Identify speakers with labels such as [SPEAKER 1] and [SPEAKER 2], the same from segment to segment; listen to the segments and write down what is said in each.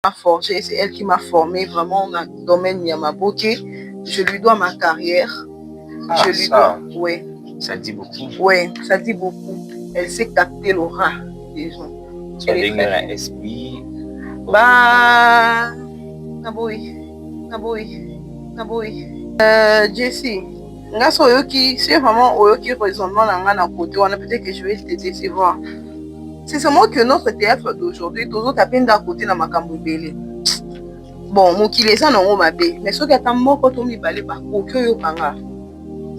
[SPEAKER 1] m'a forgé, c'est elle qui m'a formé vraiment dans le domaine Yamaboke. Je lui dois ma carrière.
[SPEAKER 2] Je lui dois,
[SPEAKER 1] oui.
[SPEAKER 2] Ça dit beaucoup.
[SPEAKER 1] Oui, ça dit beaucoup. Elle sait capter l'aura des gens.
[SPEAKER 2] Tu as gagné un esprit.
[SPEAKER 1] Bah, Naboui. Jessie, c'est vraiment Oyoki raisonnement dans un côté, on a peut-être que je vais te décevoir. C'est seulement que notre théâtre d'aujourd'hui, tous autres appellent d'un côté dans ma cambouille. Bon, mon qui les a non mabé, mais ce qui est un mot quand on m'y balait par aucun panga.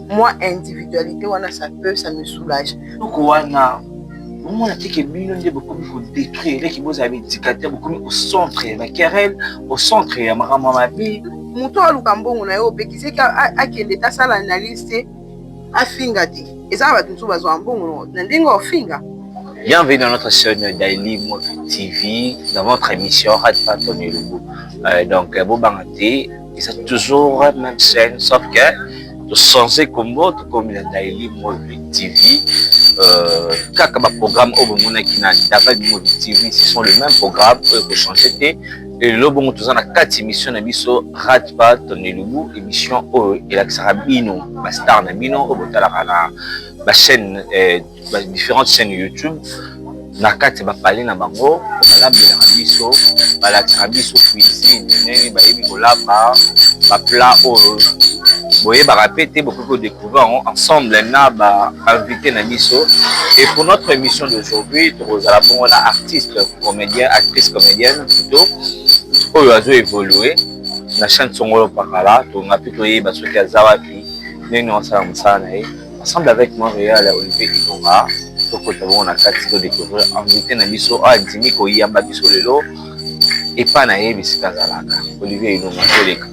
[SPEAKER 1] Moi, individualité, ça me soulage.
[SPEAKER 2] Donc, Wana, on a dit que millions de beaucoup pour détruire les qui vous avez indicateur beaucoup au centre, la querelle au centre, à ma vie.
[SPEAKER 1] Mouton à Lukambo, on a eu qui c'est qu'à quel état ça l'analyse à fingati. Et ça va tout sur un bon, n'indingo finga.
[SPEAKER 2] Bienvenue dans notre chaîne Daily Movie TV, dans votre émission Rad Patoni Lugu. Donc, vous bangate, et c'est toujours la même chaîne, sauf que de changer comme autre, comme la Daily Movie TV. Quand le programme au moment qui n'a Daily Movie TV, ce sont les mêmes programmes pour changer. Et là, bon, nous avons 4 émissions de biso Rad Patoni Lugu, émission et la Sarabino, ma star Namino, au bout de la chaîne, différentes chaînes YouTube. Nakati ba parler na bango la biso la biso cuisine nene ba yebi kolaba ba plat boye ba répéter beaucoup de découvrir ensemble na ba invité na biso. Et pour notre émission d'aujourd'hui nous allons la artiste comédien actrice comédienne plutôt oyo azo évoluer na chaîne Songolo Pakala to nga plutôt yeba soki azawapi nene osala musana ensemble avec Montréal Olivier Inonga. On a quatre découvrir invité na biso a dimi ko yamba biso lelo et pas na yebi sikazalaka Olivier Inonga koleka.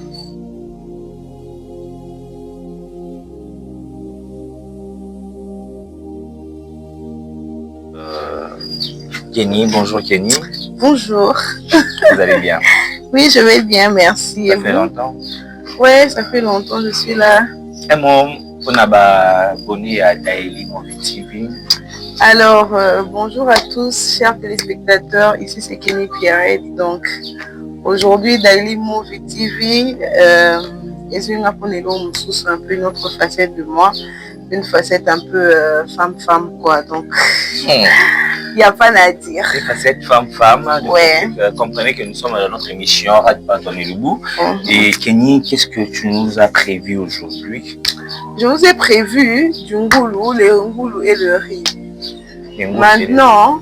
[SPEAKER 2] Kenny, bonjour Kenny.
[SPEAKER 1] Bonjour.
[SPEAKER 2] Vous allez bien?
[SPEAKER 1] Oui, je vais bien, merci.
[SPEAKER 2] Ça fait longtemps?
[SPEAKER 1] Ouais, ça fait longtemps, je suis là.
[SPEAKER 2] Et moi, on a abonné à Daily Movie TV.
[SPEAKER 1] Alors, bonjour à tous, chers téléspectateurs. Ici, c'est Kenny Pierrette. Donc, aujourd'hui, Daily Movie TV, est un peu une autre facette de moi. Une facette un peu femme-femme, quoi. Donc, il n'y a pas à dire.
[SPEAKER 2] Une facette femme-femme.
[SPEAKER 1] Ouais.
[SPEAKER 2] Comprenez que nous sommes dans notre émission Rad Patoni Lugu. Et Kenny, qu'est-ce que tu nous as prévu aujourd'hui?
[SPEAKER 1] Je vous ai prévu du ngoulou, le ngoulou et le riz. Maintenant,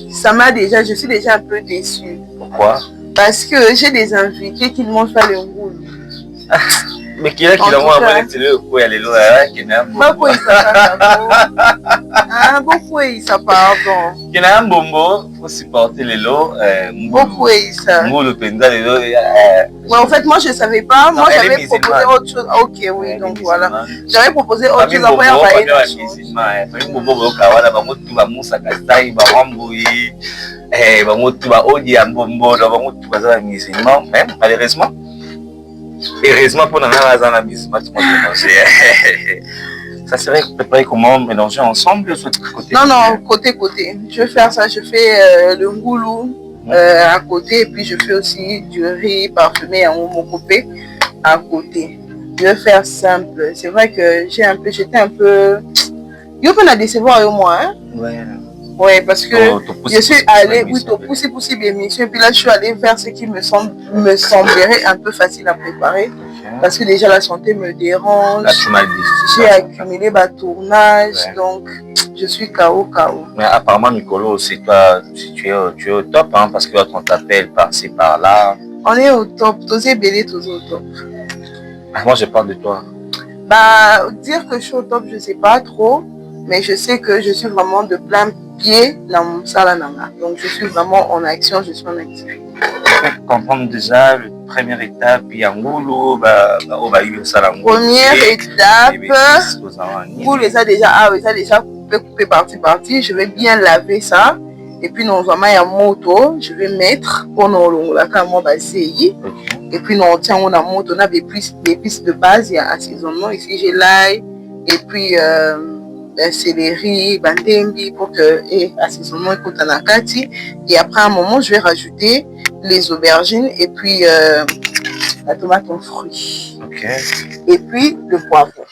[SPEAKER 1] je suis déjà un peu déçue.
[SPEAKER 2] Pourquoi?
[SPEAKER 1] Parce que j'ai des invités qui ne mangent pas le ngoulou.
[SPEAKER 2] Mais qui est là qui l'a envoyé le coup et les lois qui n'a pas
[SPEAKER 1] beaucoup ça pardon.
[SPEAKER 2] Qui n'a un bombo faut supporter les lots
[SPEAKER 1] beaucoup ça.
[SPEAKER 2] Moi le penda les lots.
[SPEAKER 1] Ouais, en fait moi je savais pas, moi j'avais proposé autre chose. OK oui, donc voilà. J'avais proposé autre chose après envoyer
[SPEAKER 2] un bombo kawala bango tu ba musa kastai ba ramboui bango tu ba odi ambombo bango tu ba za musulman même malheureusement. Heureusement pour nous, ça serait préparé comment mélanger ensemble côté?
[SPEAKER 1] Non, côté. Je vais faire ça, je fais le ngoulou à côté et puis je fais aussi du riz parfumé en homocopé à côté. Je vais faire simple. C'est vrai que j'étais un peu... Il faut pas décevoir moi, hein?
[SPEAKER 2] Ouais.
[SPEAKER 1] Ouais, parce que je suis allée, oui, pousser l'émission, et puis là je suis allée vers ce qui me semblerait un peu facile à préparer. Parce que déjà la santé me dérange. J'ai accumulé ma tournage, donc je suis KO.
[SPEAKER 2] Mais apparemment, Nicolo, c'est toi, tu es au top, hein, parce que on t'appelle par-ci, par-là.
[SPEAKER 1] On est au top, tous belé, tous au top.
[SPEAKER 2] Moi, je parle de toi.
[SPEAKER 1] Bah, dire que je suis au top, je sais pas trop, mais je sais que je suis vraiment de plein pied dans mon salananga. Donc je suis vraiment en action, je suis en activité.
[SPEAKER 2] Comprendre déjà la première étape, puis en goulou, on va y salango.
[SPEAKER 1] Première étape, vous les a déjà coupé partie. Je vais bien laver ça. Et puis non, vraiment il y a moto, je vais mettre pour nous la caméra basée. Et puis non, tiens on a moto, on a des épices de base, il y a assaisonnement ici j'ai l'ail et puis céleri, bandembi pour que assaisonnement écoute en akati. Et après un moment je vais rajouter les aubergines et puis la tomate en fruits.
[SPEAKER 2] Ok.
[SPEAKER 1] Et puis le poivron.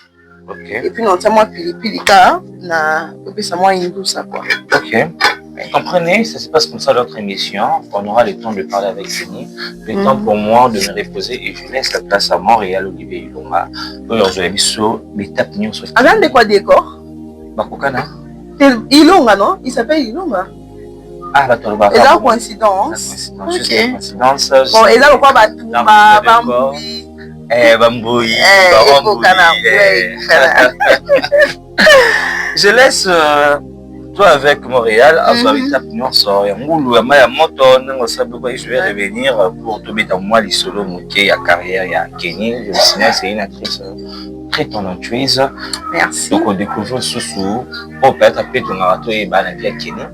[SPEAKER 2] Ok.
[SPEAKER 1] Et puis non seulement pilipilika na ça moi ça quoi.
[SPEAKER 2] Ok. Comprenez, ça se passe comme ça dans notre émission. On aura le temps de parler avec Kenny. Le temps pour moi de me reposer et je laisse la place à Montréal, Olivier Ilonga. Aujourd'hui, sur l'étape news.
[SPEAKER 1] Avant de quoi décor?
[SPEAKER 2] Bakukana.
[SPEAKER 1] Ilonga, non? Il s'appelle Ilonga.
[SPEAKER 2] Ah, bah, toi,
[SPEAKER 1] et là, coïncidence.
[SPEAKER 2] Ok. Coïncidence.
[SPEAKER 1] Bon, et là, pourquoi Batumba, Bamboui.
[SPEAKER 2] Bamboui. Je laisse toi avec Montréal. Je vais revenir pour te mettre moi les solos moqués à carrière et à Kenny. Je sais c'est une actrice très talentueuse.
[SPEAKER 1] Merci.
[SPEAKER 2] Donc on découvre sous peut-être après ton marathon et Banavia Kenny.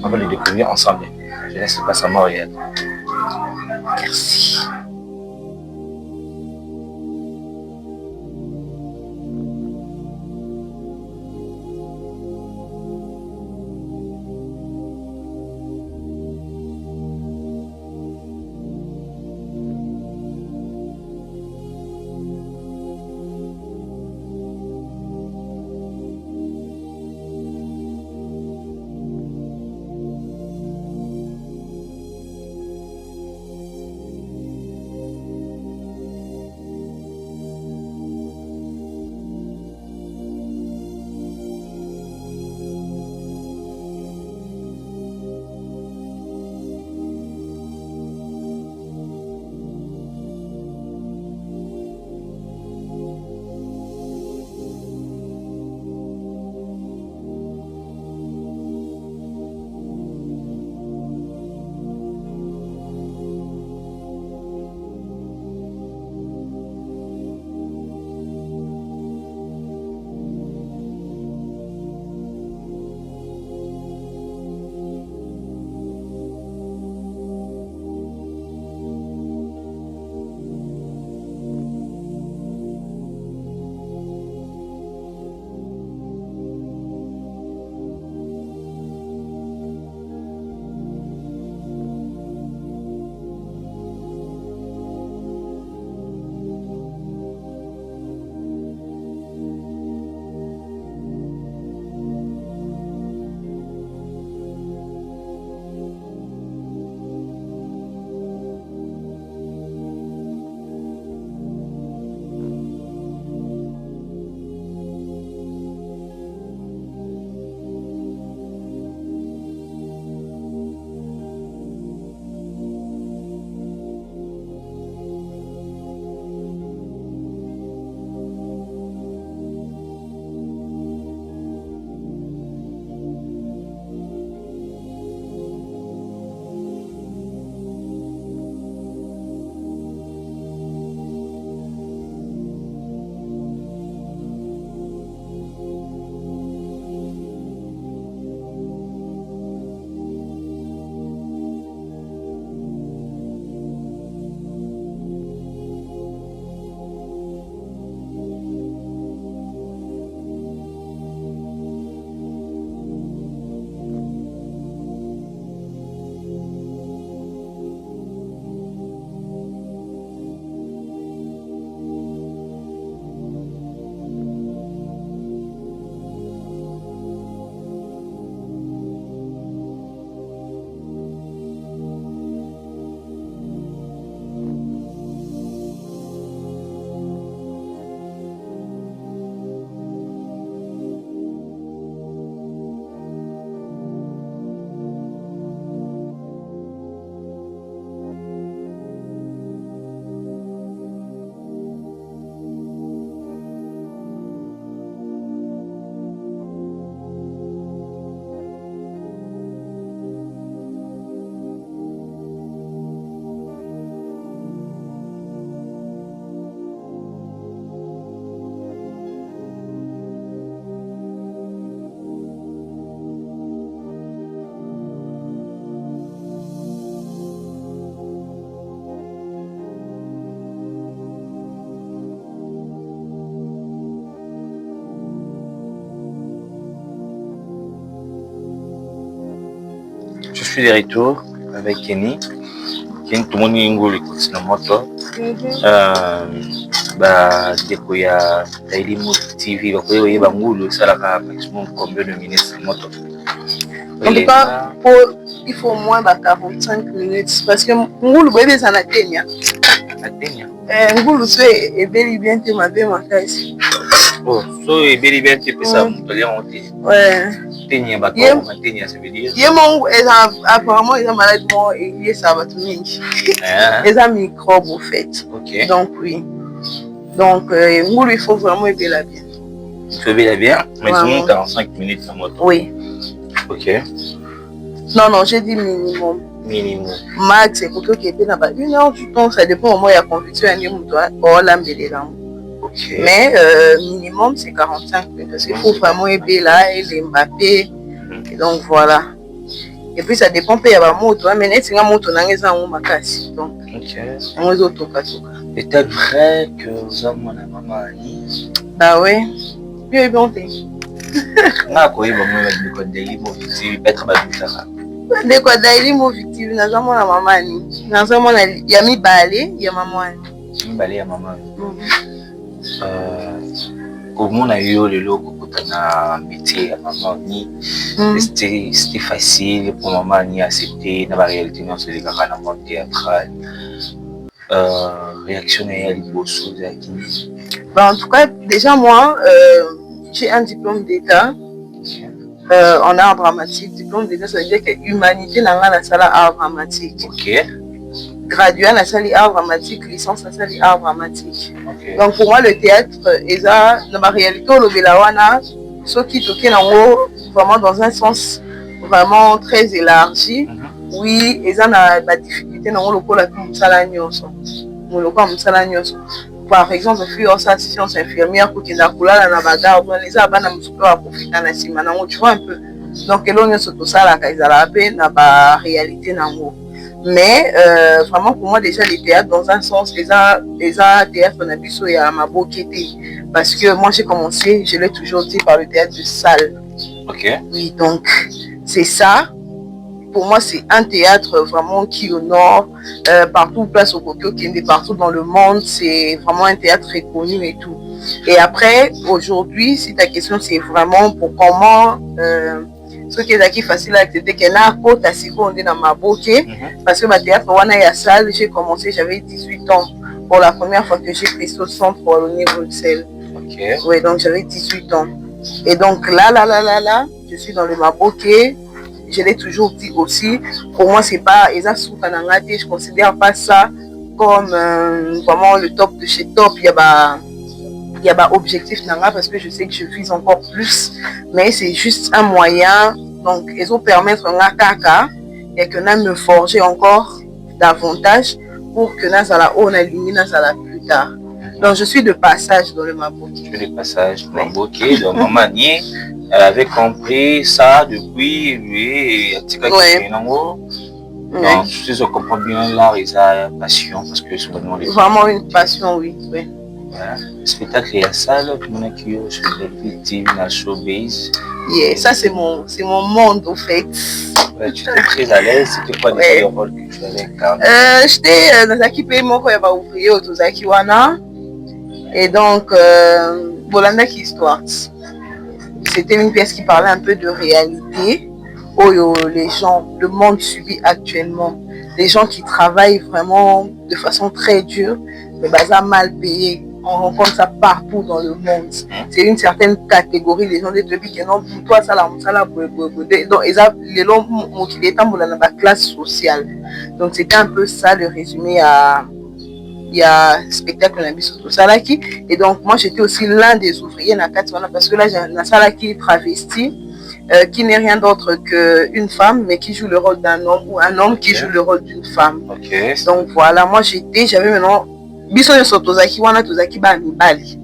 [SPEAKER 2] On va le découvrir ensemble. Je laisse passer à Montréal.
[SPEAKER 1] Merci.
[SPEAKER 2] Je suis de retour avec Kenny. tout le monde est ngulu écoute na moto ndeko ya Daily Movie TV bakoki koyeba ngulu esalaka maximum combien de minutes na moto?
[SPEAKER 1] En tout cas, il faut au moins 45 minutes parce que ngulu boyebi eza na tenia ngulu so ebeli bien te mabe makasi.
[SPEAKER 2] So ebeli bien te pesa moto aliango te. Tenia bakoma tenia ça veut dire
[SPEAKER 1] ye mongo apparemment eza malade mo eliesa bato mingi eza microbe au fait. Donc oui, donc ngulu il faut vraiment ebela bien.
[SPEAKER 2] Il faut ebela bien, maximum 45 minutes na moto.
[SPEAKER 1] Oui.
[SPEAKER 2] Ok.
[SPEAKER 1] Non, j'ai dit minimum.
[SPEAKER 2] Minimum.
[SPEAKER 1] Max, c'est pour que tu aies 1 heure du temps, ça dépend au moins de la conviction
[SPEAKER 2] Ok.
[SPEAKER 1] Mais minimum, c'est 45 minutes. Parce qu'il faut vraiment aider là, et les Mbappé. Et donc voilà. Et puis ça dépend de la moto. Mais si la moto n'a pas de casse. Donc,
[SPEAKER 2] est-il vrai que vous avez mon maman Annie?
[SPEAKER 1] Bah oui. Bien, bien, bien. Ndeko Daily Movie TV nazomona mama ni nazomona ya mibale ya mama
[SPEAKER 2] komona yo lelo kokutana métier ya mama ni c'était facile pour maman ni accepter na ba réalité non c'est kaka na monde théâtral réaction ya liboso ya kini.
[SPEAKER 1] En tout cas déjà moi j'ai un diplôme d'état en art dramatique. Diplôme d'état, ça veut dire que humanité n'a pas la salle art dramatique.
[SPEAKER 2] Ok.
[SPEAKER 1] Gradué à la salle art dramatique, licence à la salle art dramatique.
[SPEAKER 2] Okay.
[SPEAKER 1] Donc pour moi, le théâtre, dans la réalité, le Belawana, ce qui toquait vraiment dans un sens vraiment très élargi. Oui, ils ont la difficulté dans le pôle par exemple, sciences infirmières pour qu'ils aient la bagarre, les abana à profiter na sima nango, tu vois un peu. Donc elonyo surtout ça la kaizala pe na ba réalité nango. Mais vraiment pour moi déjà les théâtres dans un sens les théâtres na biso ya mabokete parce que moi j'ai commencé, je l'ai toujours dit, par le théâtre de salle.
[SPEAKER 2] OK.
[SPEAKER 1] Oui, donc c'est ça. Pour moi, c'est un théâtre vraiment qui honore partout, place au Kokyo, qui est partout dans le monde. C'est vraiment un théâtre reconnu et tout. Et après, aujourd'hui, si ta question c'est vraiment pour comment ce qui est facile à accepter, qu'il y a un côté à on est dans ma bouquet, parce que ma théâtre, on a la salle, j'ai commencé, j'avais 18 ans. Pour la première fois que j'ai fait ce centre pour Wallonie Bruxelles.
[SPEAKER 2] OK.
[SPEAKER 1] Oui, donc j'avais 18 ans. Et donc là, je suis dans le Maboké. Je l'ai toujours dit aussi, pour moi c'est pas je considère pas ça comme vraiment le top de chez top. Il y a pas objectif parce que je sais que je vise encore plus, mais c'est juste un moyen. Donc ils ont permettre un kaka et que nous me forger encore davantage pour que nous on aligne plus tard. Donc je suis de passage dans le Maboké.
[SPEAKER 2] Je suis de passage dans le Maboké, donc maman Nier. Elle avait compris ça depuis lui et donc si je comprends bien l'art et sa passion parce que c'est
[SPEAKER 1] vraiment une passion, oui.
[SPEAKER 2] Le spectacle et la salle, tout le monde qui est sur Belle TV, la showbiz.
[SPEAKER 1] Yeah, ça c'est mon monde au fait.
[SPEAKER 2] Ouais, tu étais très à l'aise, c'était quoi le rôle que tu avais incarné?
[SPEAKER 1] J'étais dans l'équipe quand il y avait ouvrier au Tozaki Wana et donc Bolanda qui histoire. C'était une pièce qui parlait un peu de réalité. Oh, les gens, le monde subit actuellement. Les gens qui travaillent vraiment de façon très dure, mais bazar mal payés. On rencontre ça partout dans le monde. C'est une certaine catégorie des gens de depuis que non, pour toi, ça la donc, les gens qui étaient dans la classe sociale. Donc, c'était un peu ça le résumé à. Il y a un spectacle dans Salaki et donc moi j'étais aussi l'un des ouvriers parce que là j'ai un Salaki travesti qui n'est rien d'autre qu'une femme mais qui joue le rôle d'un homme ou un homme qui joue le rôle d'une femme. Donc voilà, moi j'avais maintenant Bisson Sotozaki wana Tozaki ba Mibali.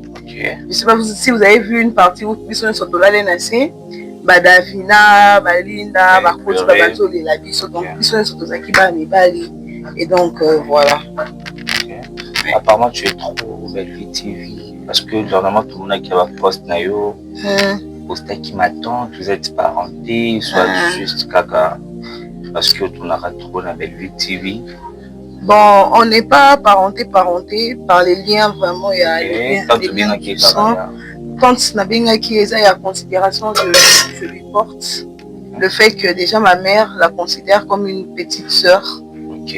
[SPEAKER 1] Je sais pas si vous avez vu une partie où Bisson Sotolale Nassé Badavina, Balinda, Bakoti Babanzo de la Bisson, donc Bisson Sotozaki ba Mibali et donc voilà.
[SPEAKER 2] Apparemment tu es trop Belle Vie TV parce que normalement tout le monde qui a un poste nayo poste qui m'attend, vous êtes parenté soit juste caca parce que tu n'auras trop la Belle Vie TV
[SPEAKER 1] Bon, on n'est pas parenté par les liens vraiment, il y a les liens du sang. Quand Nabinga qui est à considération, je lui porte le fait que déjà ma mère la considère comme une petite sœur.
[SPEAKER 2] Ok.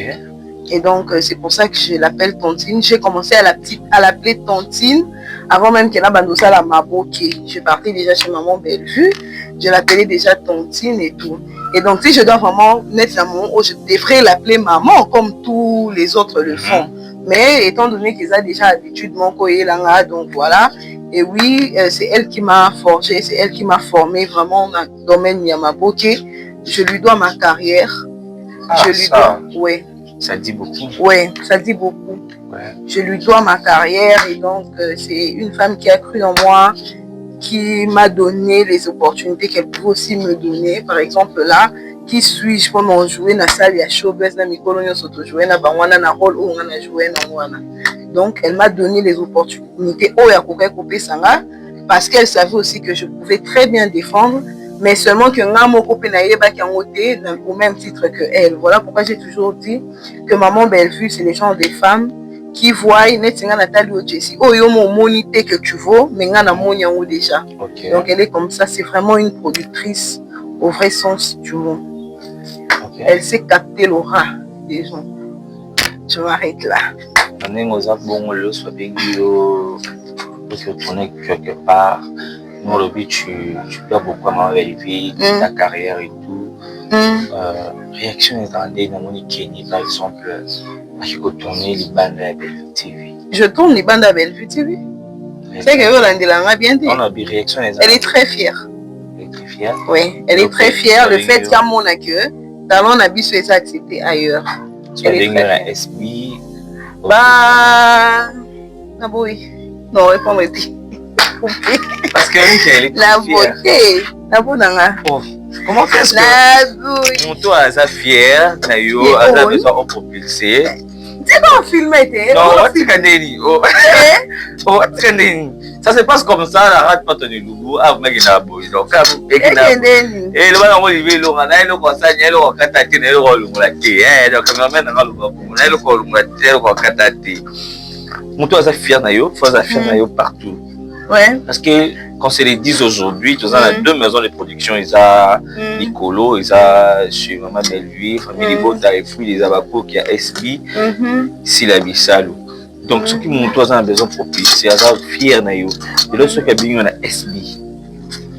[SPEAKER 1] Et donc, c'est pour ça que je l'appelle Tontine. J'ai commencé à l'appeler Tontine avant même qu'elle abandonne à la Maboké. Je partais déjà chez maman Bellevue. Je l'appelais déjà Tontine et tout. Et donc, si je dois vraiment mettre la maman, je devrais l'appeler maman comme tous les autres le font. Mais étant donné qu'ils ont déjà l'habitude, mon coyer langa, donc voilà. Et oui, c'est elle qui m'a forgé, c'est elle qui m'a formé vraiment dans le domaine Yamaboké. Je lui dois ma carrière. Je lui dois, ouais.
[SPEAKER 2] Ça dit beaucoup.
[SPEAKER 1] Oui, ça dit beaucoup.
[SPEAKER 2] Ouais.
[SPEAKER 1] Je lui dois ma carrière et donc c'est une femme qui a cru en moi, qui m'a donné les opportunités qu'elle pouvait aussi me donner. Par exemple là, qui suis-je pour m'en jouer dans la salle, il y a showbiz, na mikolo nyo soto jouer na bangwana na rôle où on a joué na wana. Donc elle m'a donné les opportunités oh ya kokai kopé sanga parce qu'elle savait aussi que je pouvais très bien défendre. Mais seulement que Ngamo au même titre que elle. Voilà pourquoi j'ai toujours dit que maman Bellevue, c'est les gens des femmes qui voient Netinga Nathalie Jessie. Oh, yo mon monité que tu vaux, mais Ngana Monyango déjà.
[SPEAKER 2] Okay.
[SPEAKER 1] Donc elle est comme ça, c'est vraiment une productrice au vrai sens du mot. Okay. Elle sait capter l'aura des gens. Je m'arrête là.
[SPEAKER 2] Parce que tourner quelque part. Dans le but, tu perds beaucoup à ma vie, ta carrière et tout. Réaction étendue dans mon Kenya, par exemple, je peux tourner les bandes à Bellevue TV.
[SPEAKER 1] Je tourne les bandes à Bellevue TV. C'est que vous bien dit.
[SPEAKER 2] On a des réactions.
[SPEAKER 1] Elle est très fière.
[SPEAKER 2] Elle est très fière.
[SPEAKER 1] Oui, elle est très fière. Le fait qu'à mon accueil, talon a bis soit accepté ailleurs.
[SPEAKER 2] Elle est très fière. SB.
[SPEAKER 1] Bah, oui. Non, répondez.
[SPEAKER 2] Parce que elle est
[SPEAKER 1] la beauté, la beauté.
[SPEAKER 2] Oh. Comment est-ce que mon toit est fier, naïo, a besoin de propulser.
[SPEAKER 1] C'est pas un film,
[SPEAKER 2] non, ça se passe comme ça, la rate pas tenu loubou, ah, mais il a beau, donc, et le ballon, il veut le rana, le conseil, le rocatati, le rôle, donc, on m'amène dans le babou, le rôle, le rocatati. Mon toit est fier, naïo, faut fier, naïo partout.
[SPEAKER 1] Ouais.
[SPEAKER 2] Parce que quand c'est les 10 aujourd'hui, tu as deux maisons de production, ils ont Nicolo, ils ont chez Maman Bellevue, Famille Bota et Fouille, les Abako qui a SB, Silabissalo. Donc ceux qui m'ont tous en besoin propice, ils sont fiers naïo. Et l'autre ceux qui ont besoin de SB.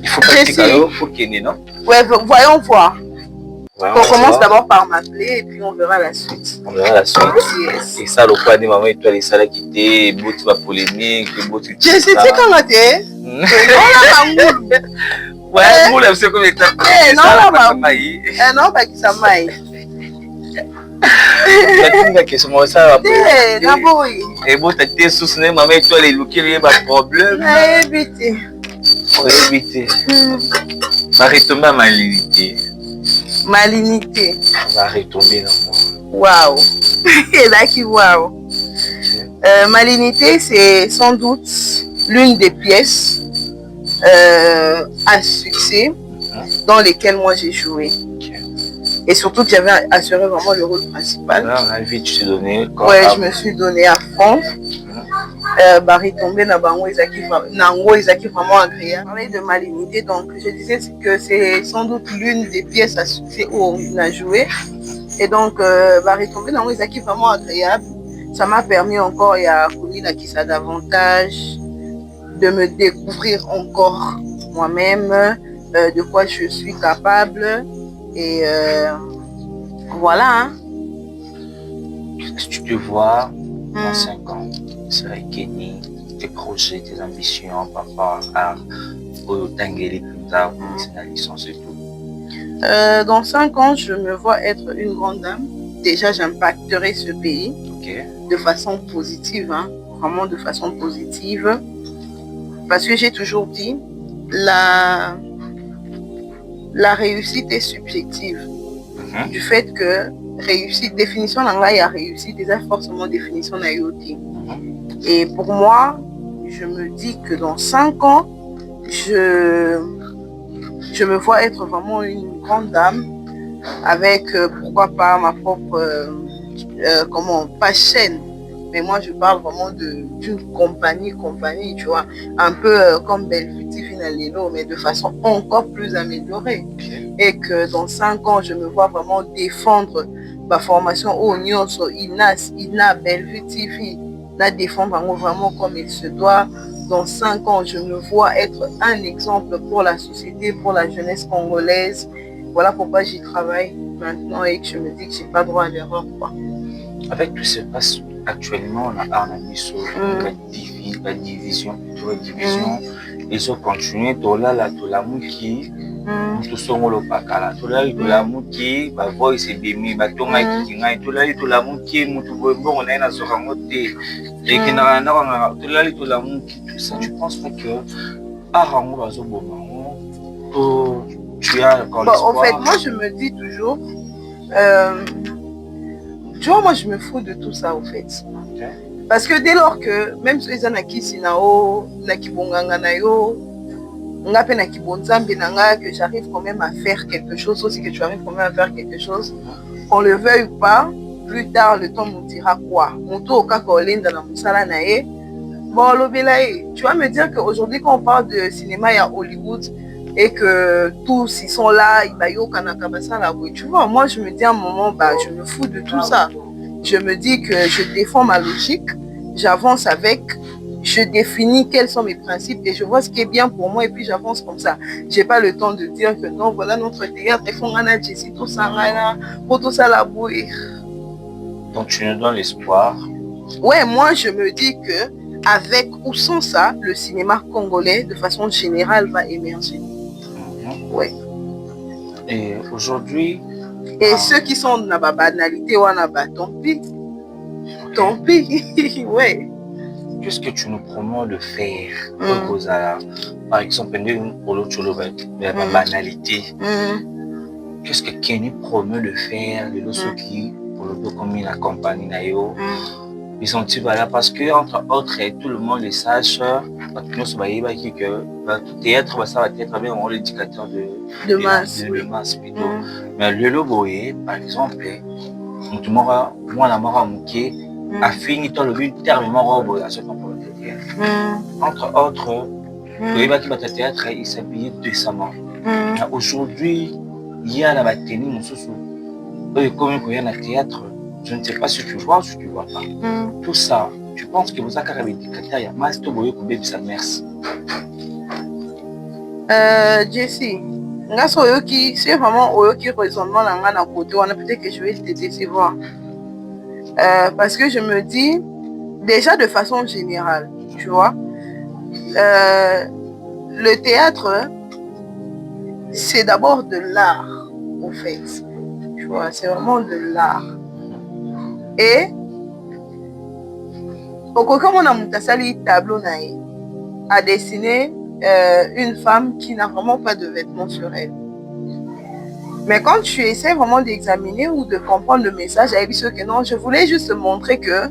[SPEAKER 2] Il faut pratiquer, il faut qu'il y ait non.
[SPEAKER 1] Ouais, voyons voir. On commence d'abord par m'appeler et puis on verra la suite.
[SPEAKER 2] On verra la suite. Yes. Et ça, le quoi des mamans étoiles, les salles qui étaient, les bottes polémiques, les bottes.
[SPEAKER 1] Je sais quand on était.
[SPEAKER 2] Ouais, vous l'avez c'est comme les tapes.
[SPEAKER 1] Non, non, pas qui ça maille.
[SPEAKER 2] La question, moi, ça va.
[SPEAKER 1] Et
[SPEAKER 2] bon, t'as été soutenu, maman étoile, les looks, il y a pas de problème.
[SPEAKER 1] Éviter.
[SPEAKER 2] Pour éviter. Va retomber à malignité.
[SPEAKER 1] Malignité.
[SPEAKER 2] On va retomber dans moi.
[SPEAKER 1] Waouh. Et là qui waouh. Malignité, c'est sans doute l'une des pièces à succès dans lesquelles moi j'ai joué. Et surtout que j'avais assuré vraiment le rôle principal.
[SPEAKER 2] Tu t'es donné.
[SPEAKER 1] Ouais, je me suis donné à fond. Barry tombé dans Bango Isaki vraiment agréable. On parlait de malignité, donc je disais que c'est sans doute l'une des pièces à succès où on a joué. Et donc Barry tombé dans Bango Isaki vraiment agréable. Ça m'a permis encore, il y a connu qui ça davantage de me découvrir encore moi-même, de quoi je suis capable. Et voilà. Hein.
[SPEAKER 2] Est-ce que tu te vois dans 5 ans? C'est avec Kenny, tes projets, tes ambitions par rapport à Tangeli Pinta, la licence et tout.
[SPEAKER 1] Dans 5 ans, je me vois être une grande dame. Déjà, j'impacterai ce pays de façon positive, hein, vraiment de façon positive. Parce que j'ai toujours dit, la réussite est subjective. Du fait que réussite, définition d'anglais à réussite, déjà forcément définition d'IoT. Et pour moi, je me dis que dans 5 ans, je me vois être vraiment une grande dame avec, pourquoi pas, ma propre comment, pas chaîne, mais moi je parle vraiment d'une compagnie, tu vois, un peu comme Bellevue TV Nalelo, mais de façon encore plus améliorée. Et que dans 5 ans, je me vois vraiment défendre ma formation au Nyonso, INA, Bellevue TV, la défendre vraiment comme il se doit. Dans 5 ans, je me vois être un exemple pour la société, pour la jeunesse congolaise. Voilà pourquoi j'y travaille maintenant et que je me dis que je n'ai pas droit à l'erreur.
[SPEAKER 2] Avec tout ce qui se passe actuellement, on a mis sur la division, ils ont continué, la mouki, tout son le pakala, tout là, la mouki, ma voix c'est demi, ma tonga qui tout là, la mouki, moutou bon, on a une azorangote, et qui n'a tout là, la mouki, tout ça. Tu penses pas que, Arango va zo bon, tu as encore l'espoir?
[SPEAKER 1] En fait, moi je me dis toujours, tu vois, moi je me fous de tout ça, en fait. Okay. Parce que dès lors que, même si les gens qui sont que j'arrive quand même à faire quelque chose, aussi que tu arrives quand même à faire quelque chose, qu'on le veuille ou pas, plus tard le temps nous dira quoi. Tu vas me dire qu'aujourd'hui, quand on parle de cinéma, il y a Hollywood, et que tous ils sont là, tu vois, moi je me dis à un moment, je me fous de tout ça. Je me dis que je défends ma logique, j'avance avec, je définis quels sont mes principes et je vois ce qui est bien pour moi et puis j'avance comme ça. J'ai pas le temps de dire que non, voilà notre théâtre, il faut tout ça, pour tout ça la bouille.
[SPEAKER 2] Donc tu nous donnes l'espoir.
[SPEAKER 1] Ouais, moi je me dis que avec ou sans ça, le cinéma congolais de façon générale va émerger. Ouais.
[SPEAKER 2] Et aujourd'hui.
[SPEAKER 1] Et ceux qui sont dans la banalité, tant pis. Tant pis. Ouais.
[SPEAKER 2] Qu'est-ce que tu nous promets de faire? Par exemple, pour la banalité. Qu'est-ce que Kenny promet de faire? Ceux qui, pour le comme il accompagne Nayo. Ils sont là parce que, entre autres, tout le monde les sache, que théâtre, ça va être bien l'éducateur de masse plutôt. Mais le logo, par exemple, moi, a fini dans le but terminement à ce moment. Entre autres, le théâtre, il s'habille décemment. Aujourd'hui, il y a la tenue, comme il y a un théâtre. Je ne sais pas si tu vois ou si tu ne vois pas. Tout ça, tu penses que vous avez un indicateur, il y a masse de boyau pour sa merci.
[SPEAKER 1] Jessie, c'est vraiment qui raisonnement à côté, on a peut-être que je vais te décevoir. Parce que je me dis, déjà de façon générale, tu vois, le théâtre, c'est d'abord de l'art, en fait. Tu vois, c'est vraiment de l'art. Et comme on a monté tableau à dessiner une femme qui n'a vraiment pas de vêtements sur elle. Mais quand tu essaies vraiment d'examiner ou de comprendre le message, que non, je voulais juste montrer que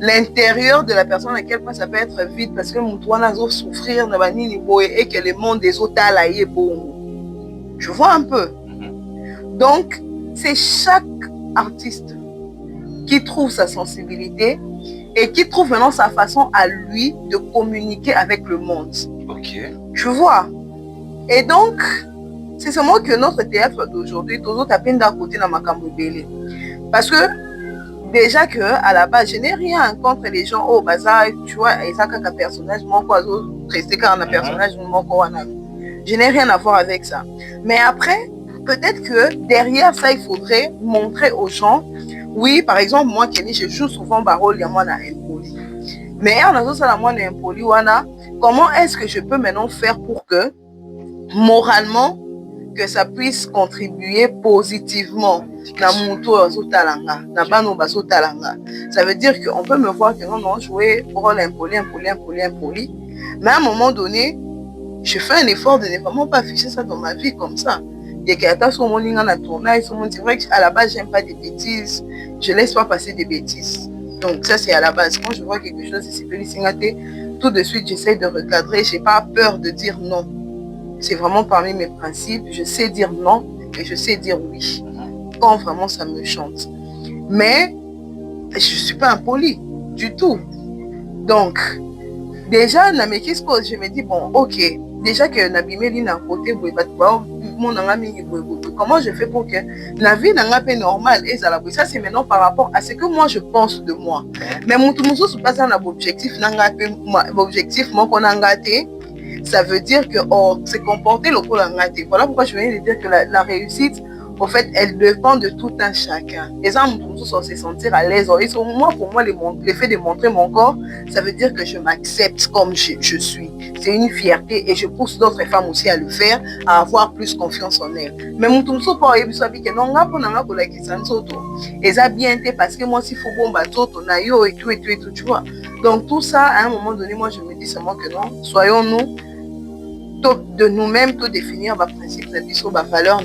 [SPEAKER 1] l'intérieur de la personne, à quel point ça peut être vide parce que Moutouana a souffrir et que le monde des autres est bon. Tu vois un peu. Donc, c'est chaque artiste qui trouve sa sensibilité et qui trouve maintenant sa façon à lui de communiquer avec le monde.
[SPEAKER 2] Ok.
[SPEAKER 1] Tu vois. Et donc, c'est seulement que notre théâtre d'aujourd'hui, tous autres tapent d'un côté dans ma camourbélé. Parce que, déjà que, à la base, je n'ai rien contre les gens au bazar, tu vois, et ça, quand un personnage, mon quoi, rester quand un personnage, mon quoi, je n'ai rien à voir avec ça. Mais après, peut-être que derrière ça, il faudrait montrer aux gens. Oui, par exemple, moi, Kenny, je joue souvent Barol, il y a moi, impoli. Mais on a ça, moi, impoli, comment est-ce que je peux maintenant faire pour que, moralement, que ça puisse contribuer positivement dans mon tour ça veut dire qu'on peut me voir que non, jouer rôle impoli. Mais à un moment donné, je fais un effort de ne vraiment pas afficher ça dans ma vie comme ça. Et c'est vrai qu'à la base, j'aime pas des bêtises. Je laisse pas passer des bêtises. Donc ça, c'est à la base. Quand je vois quelque chose, tout de suite, j'essaie de recadrer. J'ai pas peur de dire non. C'est vraiment parmi mes principes. Je sais dire non et je sais dire oui. Quand vraiment ça me chante. Mais je suis pas impoli du tout. Donc, déjà, na me qu'est-ce je me dis, bon, ok, déjà que nabimeli na côté, comment je fais pour que la vie n'a pas normal et ça c'est maintenant par rapport à ce que moi je pense de moi. Mais mon tout se passe dans l'objectif, l'objectif, moi qu'on a gâté, ça veut dire que c'est comporter le coup gâté. Voilà pourquoi je viens de dire que la réussite, en fait, elle dépend de tout un chacun. Et ça, on se sentir à l'aise. Moi, pour moi, le fait de montrer mon corps, ça veut dire que je m'accepte comme je suis. C'est une fierté et je pousse d'autres femmes aussi à le faire, à avoir plus confiance en elles. Mais mon tout ça pas que non, et ça bien été parce que moi, s'il faut bon on a yo et tout, tu vois. Donc tout ça, à un moment donné, moi, je me dis seulement que non, soyons-nous de nous-mêmes, tout définir ma principe, ma valeur,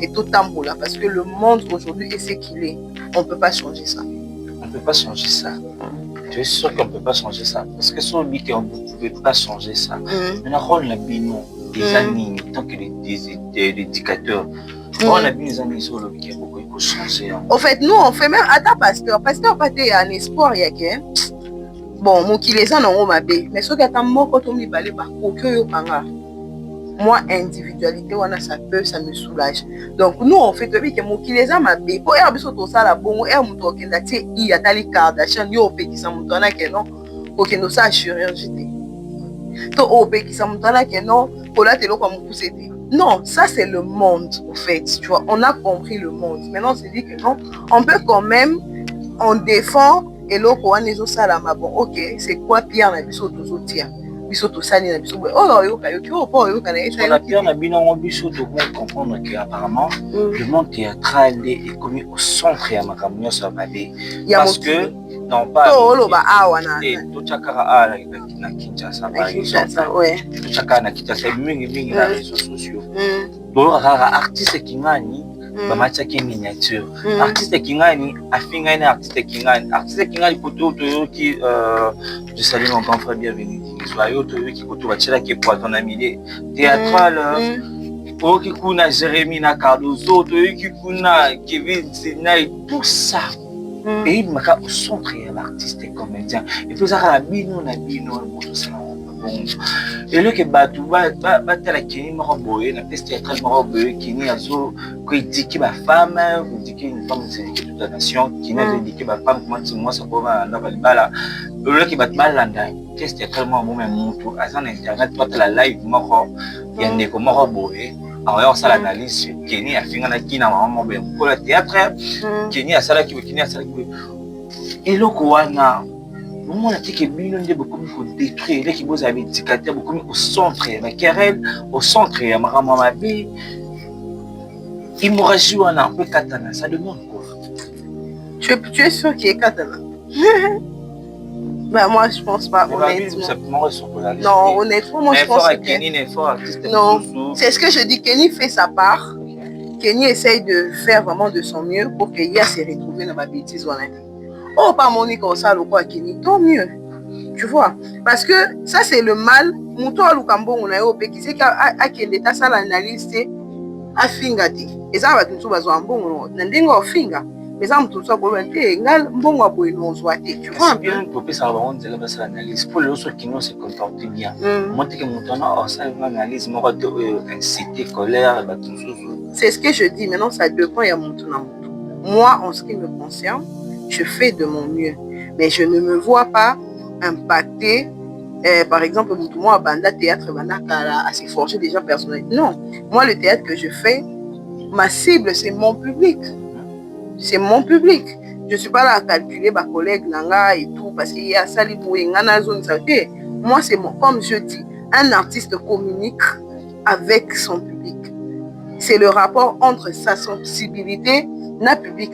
[SPEAKER 1] et tout tamboula. Parce que le monde aujourd'hui est ce qu'il est. On ne peut pas changer ça.
[SPEAKER 2] On ne peut pas changer ça. Tu es sûr qu'on ne peut pas changer ça? Parce que si on dit qu'on ne pouvait pas changer ça, maintenant, on a bien des amis, tant que des éducateurs, on a bien des amis sur le qui a beaucoup de changer.
[SPEAKER 1] En fait, nous, on fait même, attends, pasteur, pas un espoir, il y a que, bon, mon qui les gens ont ma bé, mais ce qui est un mot quand on me balait par aucun panga. Moi, individualité, ça me soulage. Donc, nous, on fait que mon qui les gens ma bé, pour faire tout ça, la bon, et mon token, il y a tali Kardashian, yo, qui s'en monte là, que non, pour que nous ça chirurgie. To, au pays qui s'en monte là, que non, pour là, t'es là comme pousser. Non, ça c'est le monde, au fait. Tu vois, on a compris le monde. Maintenant, on se dit que non, on peut quand même, on défend, et là, on est au salama. Bon, ok, c'est quoi pire, on a vu sur tous autres.
[SPEAKER 2] Comprendre qu'apparemment le monde théâtral est commis au centre de ma parce que non pas tout chakara na Kinshasa par exemple tout chakara na Kinshasa mingi na réseaux sociaux donc artiste kingani bamacha ki miniature artiste kingani afinga ni artiste kingani poto qui je salue mon grand frère bienvenue soyez qui poto bachela qui pour ton ami théâtral qui kuna Jérémy na Cardozo qui kuna Kevin Sinai tout ça et il m'a au centre l'artiste comédien et puis ça la bino na bino tout ça et là que batou ba tela kini moko boye na test théâtral moko boye kini azo ko dit ba femme ou dit une femme c'est toute la nation qui n'a dit que ba femme comment tu moi ça peut va na balibala là que bat balanda test théâtral moko même mutu azana internet pas la live moko ya ndeko moko boye alors ça l'analyse kini afinga na kina maman be ko la théâtre kini asala ki et là ko wana on a dit que bino nde beaucoup pour détruire les qui vous avez éducateur beaucoup au centre mais querelle au centre ya mama mabe hémorragie wana un peu katana ça demande quoi
[SPEAKER 1] tu es sûr qu'il est katana ben moi je pense pas honnêtement non honnêtement moi je pense que non c'est ce que je dis Kenny fait sa part Kenny essaye de faire vraiment de son mieux pour que Ya se retrouve dans ma bêtise voilà. Oh, pas Monique, ça, le quoi, Kenny, tant mieux. Tu vois, parce que ça, c'est le mal. Mouton à Lukambo, on a eu qui sait qu'à l'état, ça, l'analyse, c'est à fingati. Et ça, va tout besoin de bon, n'endingo finga. Mais ça, tout ça, pour l'intégal, bon, on va nous voir. Tu vois,
[SPEAKER 2] bien, pour que ça va, on dirait que ça l'analyse. Pour les autres qui ne se comportent bien. Moi, tu es mouton, ça, l'analyse, moi, inciter, colère, tout ça.
[SPEAKER 1] C'est ce que je dis. Maintenant, ça dépend, il y a mouton à mouton. Moi, en ce qui me concerne, je fais de mon mieux, mais je ne me vois pas impacter, par exemple, moi, banda théâtre, banda kala, à se forger déjà personnel. Non, moi, le théâtre que je fais, ma cible, c'est mon public. C'est mon public. Je ne suis pas là à calculer ma collègue Nanga et tout, parce qu'il y a ça, moi, c'est mon, comme je dis, un artiste communique avec son public. C'est le rapport entre sa sensibilité et le public.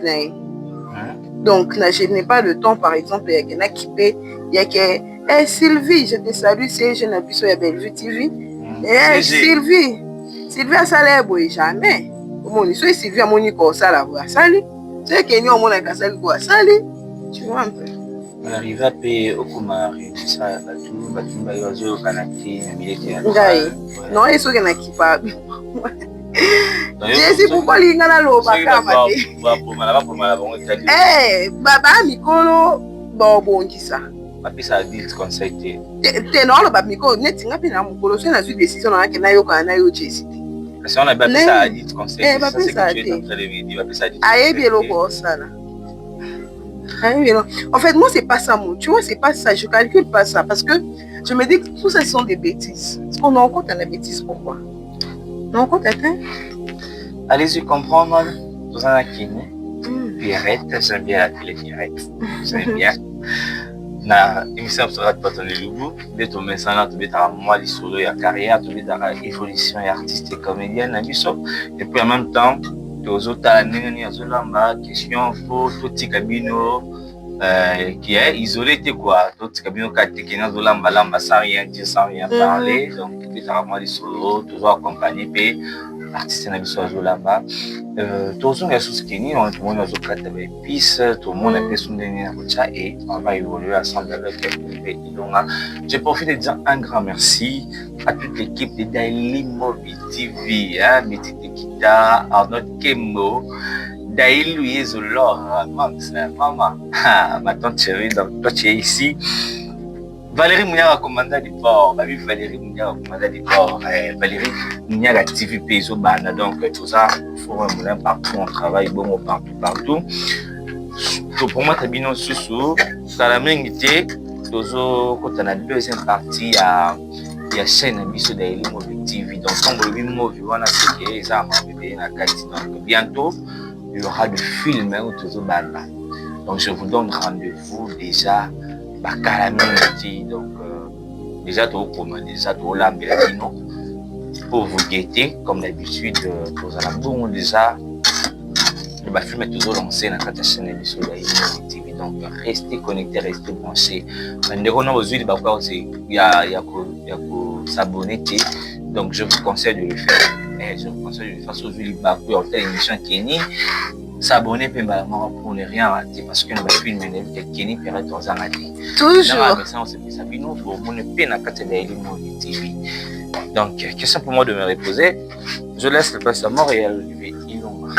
[SPEAKER 1] Donc, je n'ai pas le temps, par exemple, il y a quelqu'un qui paie, il y a que Sylvie, je te salue, c'est je n'ai plus sur la Bellevue TV. Sylvie, a salé, jamais. Mon histoire, Sylvie a mon niveau, ça la voix, salut. C'est qu'il y a mon acasal, quoi, salut. Tu vois un peu.
[SPEAKER 2] On arrive à payer au Kumar, ça, tout,
[SPEAKER 1] non, il y a ceux qui n'ont pas. Jesi pourquoi lingana lo bakama te. Baba mikolo bobongisa.
[SPEAKER 2] Papi ça dit conseil
[SPEAKER 1] te non lo ba mikolo neti ngapi na mukolo so na su décision na ke na yo kana yo Jesi.
[SPEAKER 2] Si on a pas ça dit conseil,
[SPEAKER 1] ça c'est que tu es en train de me dire, ça dit. En fait, moi, c'est pas ça, mon. Tu vois, c'est pas ça. Je calcule pas ça parce que je me dis que tout ça sont des bêtises. Est-ce qu'on en compte à la bêtise? Pourquoi? On en compte à quoi?
[SPEAKER 2] Allez-y comprendre. Vous en avez qui? Pierrette, j'aime bien la télé Pierrette. J'aime bien. Na émission sera pas ton lubu de ton message de ta moi l'histoire ya carrière de ta évolution artiste et comédienne na biso et puis en même temps aux autres nini azolamba question pour tout cabino qui est isolé quoi tout cabino qui na zolamba lamba sans rien dire sans rien parler donc de ta moi l'histoire toujours accompagné pe artiste na biso azolamba toujours les choses qui ni on tout le monde azokata ba épices tout le monde a besoin de et on va évoluer ensemble avec Ilonga. Je profite de dire un grand merci à toute l'équipe de Daily Movie TV, Métis Tekita, Arnaud Kembo, Daily Louise Laure, maman, ma tante chérie, donc toi tu es ici. Valérie Mouniaga, commandant du port, Valérie Mouniaga, commandant du port, Valérie Mouniaga TV Payso Bana, donc tout ça, il faut un moulin partout, on travaille bon partout. Pour moi, tu as sous la même idée, quand on a la deuxième partie, il y a chaîne de Daily Movie TV. Donc, quand vous voyez Movie, on a fait que les armes donc bientôt, il y aura des films où tout banda. Donc, je vous donne rendez-vous déjà. Donc, déjà, tout l'ambulantino pour vous guetter, comme d'habitude, pour la bon déjà. Le film est toujours lancé dans la chaîne de Daily Movie TV. Donc, restez connectés, restez branchés. Il y a s'abonner. Donc, je vous conseille de le faire. Je vous conseille de le faire sur une émission qui est s'abonner pour ne rien rater parce que nous film est Kenny Perret dans un raté.
[SPEAKER 1] Toujours.
[SPEAKER 2] Donc, question pour moi de me reposer. Je laisse le place à mort et à Olivier Ilonga.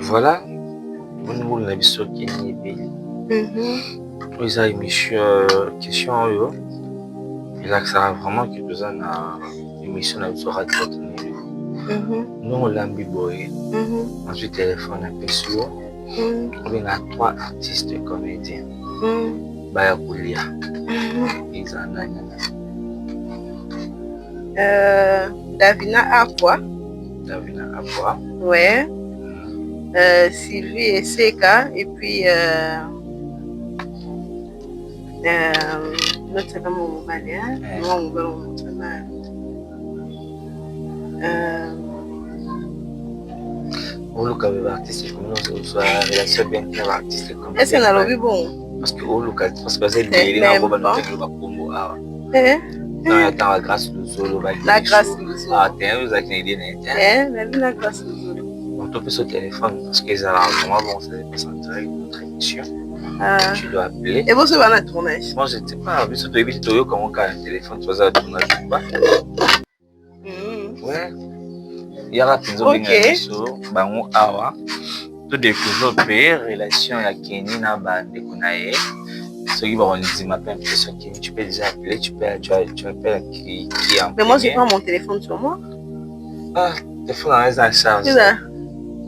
[SPEAKER 2] voilà. On a vu sur qui est bien. Ils ont émission question. Il a vraiment que besoin d'une émission sur Radio Tonnerre. Nous, on l'a mis boy. Ensuite, téléphone un peu sur. On a 3 artistes comédiens. Baya Koulia. Ils en ont.
[SPEAKER 1] Davina Aqua.
[SPEAKER 2] Davina Aqua.
[SPEAKER 1] Ouais. Sylvie et Seka. Et puis l'autre c'est comme mon malien.
[SPEAKER 2] Artiste comme nous, soit relation bien claire artiste comme.
[SPEAKER 1] Est-ce qu'on a l'envie bon?
[SPEAKER 2] Parce que au local, parce que c'est des là on va nous faire le combo ah. Non, attends, la grâce du solo va.
[SPEAKER 1] La grâce du solo.
[SPEAKER 2] Ah, t'es vous avez une idée
[SPEAKER 1] la grâce du solo.
[SPEAKER 2] On te peut sur téléphone parce qu'ils ont vraiment bon ça c'est en direct notre émission. Tu dois appeler.
[SPEAKER 1] Et vous se va la tournage?
[SPEAKER 2] Moi je sais pas, mais surtout éviter de comment quand un téléphone tu vas tournage ou pas. Ouais. Il y a rapidement bien sur bango awa. Tout développer relation avec Kenny na bande konae. Ceux qui vont dire m'appelle question Kenny, tu peux déjà appeler, tu appelles qui en.
[SPEAKER 1] Mais moi j'ai pas mon téléphone sur moi.
[SPEAKER 2] Ah, téléphone en charge.
[SPEAKER 1] C'est ça.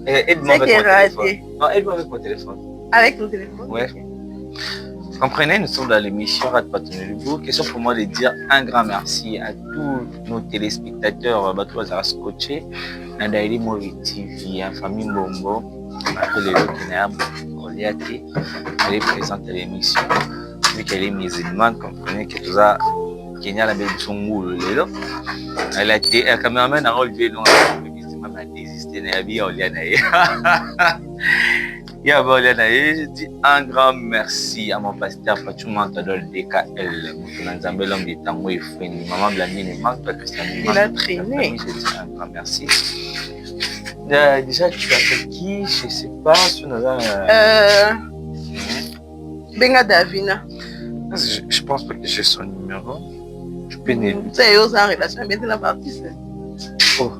[SPEAKER 2] Aide-moi avec mon téléphone. Non, aide-moi avec mon téléphone.
[SPEAKER 1] Avec mon téléphone?
[SPEAKER 2] Ouais. Comprenez, nous sommes dans l'émission Radio Tonnerre. Question pour moi de dire un grand merci à tous nos téléspectateurs, Batou Azara Scotché, Nandaïli Movie TV, famille Mbombo, après les Lokinab, Oliati, elle est présente à l'émission. Vu qu'elle est musulmane, comprenez que tout ça, Kenya la belle son moule, elle a été, elle caméraman a relevé long, elle a désisté, elle a bien Olianaï. Je dis un grand merci à mon pasteur Fatouma Antadol DKL, Moutounanzambe, l'homme du Tango et Fouini, maman Blamine, Marc Christian.
[SPEAKER 1] Il a traîné.
[SPEAKER 2] Je dis un grand merci. Déjà, tu appelles qui? Je ne sais pas.
[SPEAKER 1] Benga Davina.
[SPEAKER 2] Je pense pas que j'ai son numéro. Je peux ne.
[SPEAKER 1] C'est eux en relation avec la partie.
[SPEAKER 2] Oh.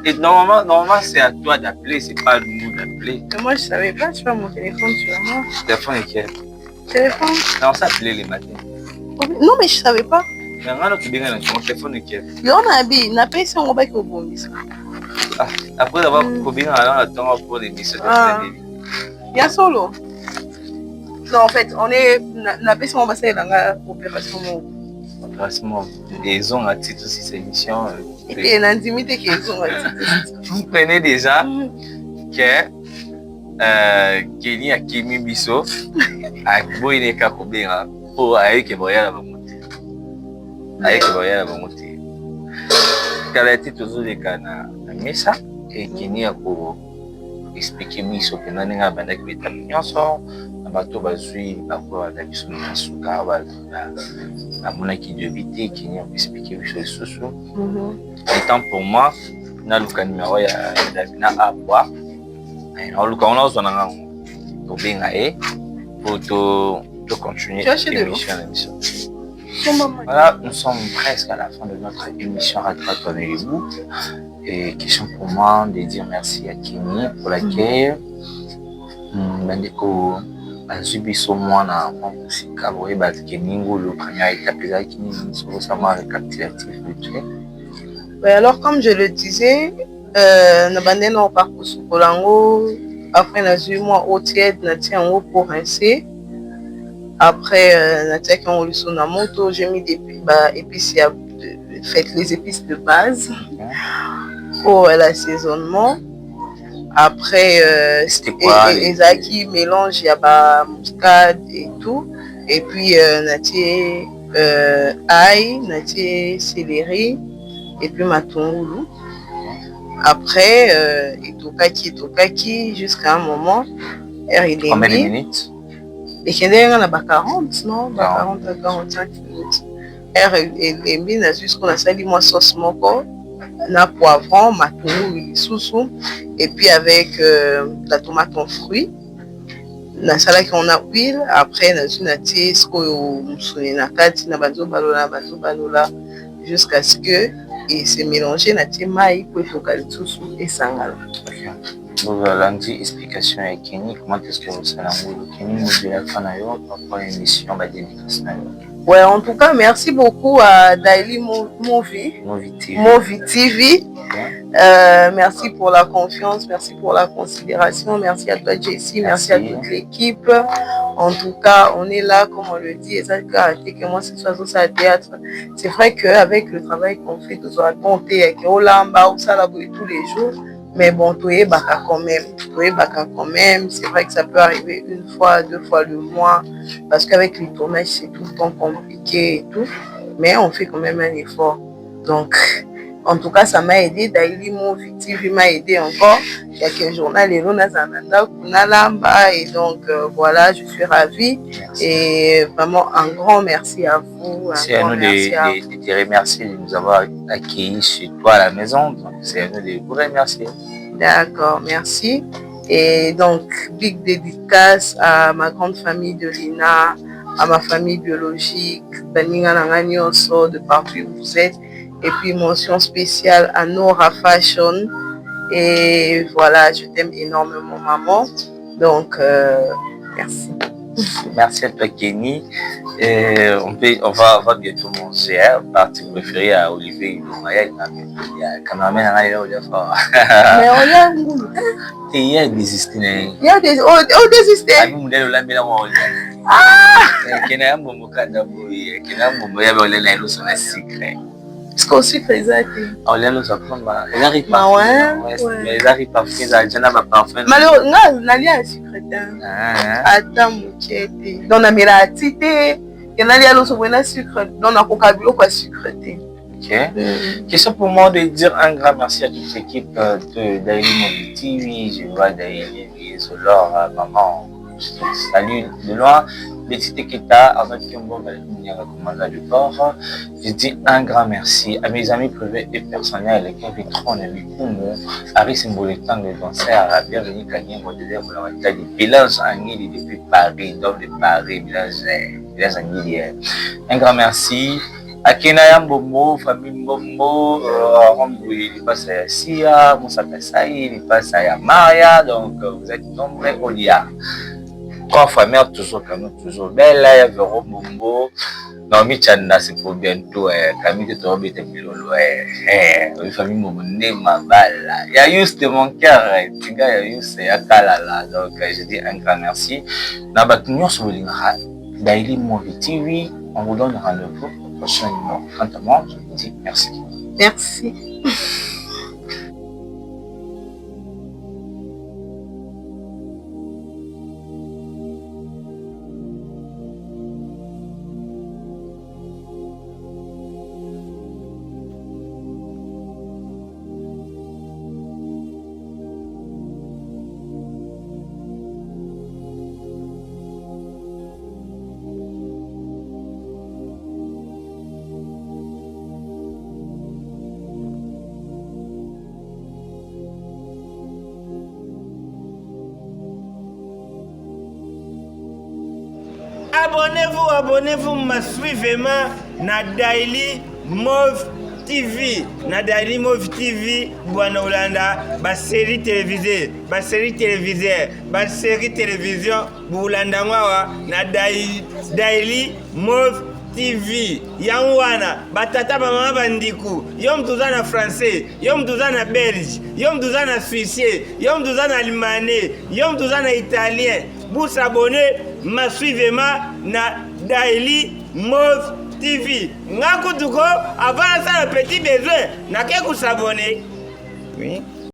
[SPEAKER 2] Et normalement c'est à toi d'appeler, c'est pas à nous d'appeler.
[SPEAKER 1] Mais moi je savais pas, tu vois mon téléphone sur moi.
[SPEAKER 2] Le téléphone est quel?
[SPEAKER 1] Téléphone?
[SPEAKER 2] Non, on s'appelait les matins.
[SPEAKER 1] Non, mais je savais pas.
[SPEAKER 2] Mais on tu bien mon téléphone est quel?
[SPEAKER 1] On a dit, n'a pas essayé on va au bon
[SPEAKER 2] après avoir combien alors attends pour l'émission
[SPEAKER 1] il y a solo. Non, en fait, on est n'a pas essayé on va faire la opération.
[SPEAKER 2] Des ondes à titre aussi cette émission.
[SPEAKER 1] Et puis, il y a une intimité qui est
[SPEAKER 2] vous prenez déjà que Kenny a Kimi Bisso a Boyne Kakobera pour avec Boya la monter. Avec Boya la monter. Car a été toujours des canards. Mais ça, Kenny a pour expliquer Bisso que nous n'avons pas d'activité. Bato bazui bakwa na biso na suka na mona qui débité qui n'y a expliqué biso soso étant pour moi na luka numéro ya Davina Aqua et na luka on a zona ngango to benga pour to continuer l'émission. Voilà, nous sommes presque à la fin de notre émission Radio Tonnerre. Et question pour moi de dire merci à Kenny pour l'accueil. Bandiko Azubiso mwana musika boyeba keningo le première étape ezaki ni sur sama récapitulatif budget.
[SPEAKER 1] Alors comme je le disais, na bande na parcours Sokolango, après na eu moi au tiède na tia en haut pour rincer. Après na tia qui on sur na moto, j'ai mis des épices fait les épices de base pour l'assaisonnement. Après, Ezaki mélange, il y a muscade et tout. Et puis, nati ail, nati céleri, et puis matungulu. Après, etokaki, jusqu'à un moment.
[SPEAKER 2] Combien de minutes?
[SPEAKER 1] Et qu'il y a 40, non? 40 à 45 minutes. Et jusqu'à la salle, moi, sauce moko. Na poivron, matungulu, sousou, et puis avec la tomate en fruits. Na salade qu'on a huile, après na tia sko musuni na kati na bazo balola jusqu'à ce que et c'est mélangé na tia mai pour toka sousou et sangala.
[SPEAKER 2] Voilà, une explication avec Kenny, comment est-ce que vous savez Kenny modèle fanayo par rapport à l'émission bah dédicace.
[SPEAKER 1] Ouais, en tout cas, merci beaucoup à Daily Movie TV. Merci pour la confiance, merci pour la considération, merci à toi Jessie, merci à toute l'équipe. En tout cas, on est là, comme on le dit, et ça que moi c'est soit ça théâtre. C'est vrai qu'avec le travail qu'on fait, tout ça compter avec Olamba ou ça là tous les jours. Mais bon, tout est baka quand même. C'est vrai que ça peut arriver une fois, 2 fois le mois, parce qu'avec les tournages, c'est tout le temps compliqué et tout. Mais on fait quand même un effort. Donc, en tout cas, ça m'a aidé. Daily Movie TV m'a aidé encore. Il y a qu'un journal, et donc voilà, je suis ravie.
[SPEAKER 2] Merci.
[SPEAKER 1] Et vraiment, un grand merci à vous.
[SPEAKER 2] C'est à nous de te remercier de nous avoir accueillis chez toi à la maison. Donc, c'est à nous de vous remercier.
[SPEAKER 1] D'accord, merci. Et donc, big dédicace à ma grande famille de Lina, à ma famille biologique, de partout où vous êtes. Et puis, mention spéciale à Nora Fashion. Et voilà, je t'aime énormément, maman. Donc, merci.
[SPEAKER 2] Merci à toi, Kenny. Et on va bientôt manger. Partie préférée à Olivier Ilomaya. Il y a cameraman à il y a fort.
[SPEAKER 1] Mais on y a un goût.
[SPEAKER 2] Il y a désisté.
[SPEAKER 1] Il y a des. Oh, désisté.
[SPEAKER 2] Ah, nous, modèle, on l'a ah! Kenny a un bon cadavre. Kenny a un bon moyen, on l'a eu sur un secret.
[SPEAKER 1] Est-ce qu'on sucre exact?
[SPEAKER 2] On l'a eu sur un ils arrivent pas.
[SPEAKER 1] Ouais.
[SPEAKER 2] Ils arrivent pas. Ils arrivent pas parfait.
[SPEAKER 1] Malheureusement, on a lié un secret. Attends, mon chéri. Dans la miratité. Il y en a lié à l'eau sur un sucre. Dans la coca-bio, quoi, sucreté.
[SPEAKER 2] Ok. Question pour moi de dire un grand merci à toute l'équipe de Daily Movie TV. Je vois Daily Solor, maman. Salut de loin. Betty Kita, avec Kimbo, commandant du port. Je dis un grand merci à mes amis privés et personnels, Kevin Tron et Mikumo, Harry Symboletan, le danseur, bienvenue Kanye, modèle pour la taille de Village Anguille depuis Paris, donc de Paris, Village Anguille. Un grand merci. À Kenaya Mbomo, famille Mbomo, il passe à Sia, Moussa Kassaï, il passe à Maria, donc vous êtes nombreux au Lia. Trois familles toujours comme toujours belle, il y a Véro Mumbo, Naomi Chanda, c'est pour bientôt, Camille de Torobi était pilolo, une famille Mumbo, Nema Bala, il y a juste de mon cœur, tu gars, il y a juste Yakalala, donc je dis un grand merci. Nabatunyo sur le Daily Movie TV, on vous donne rendez-vous au prochain numéro. Quant à moi, je vous dis merci.
[SPEAKER 1] Merci.
[SPEAKER 3] Abonnez-vous massivement na Daily Movie TV. Na Daily Movie TV, Bwana Ulanda, ba série télévisée, télévision, Bulanda ngwawa na Daily Movie TV. Yangwana, batata mama bandiku, yom tuzana français, yom tuzana belge, yom tuzana suisse, yom tuzana allemand, yom tuzana italien. Vous s'abonner massivement na Daily Movie TV. Ngakutuko, avant ça, le petit besoin, n'a qu'à s'abonner. Oui.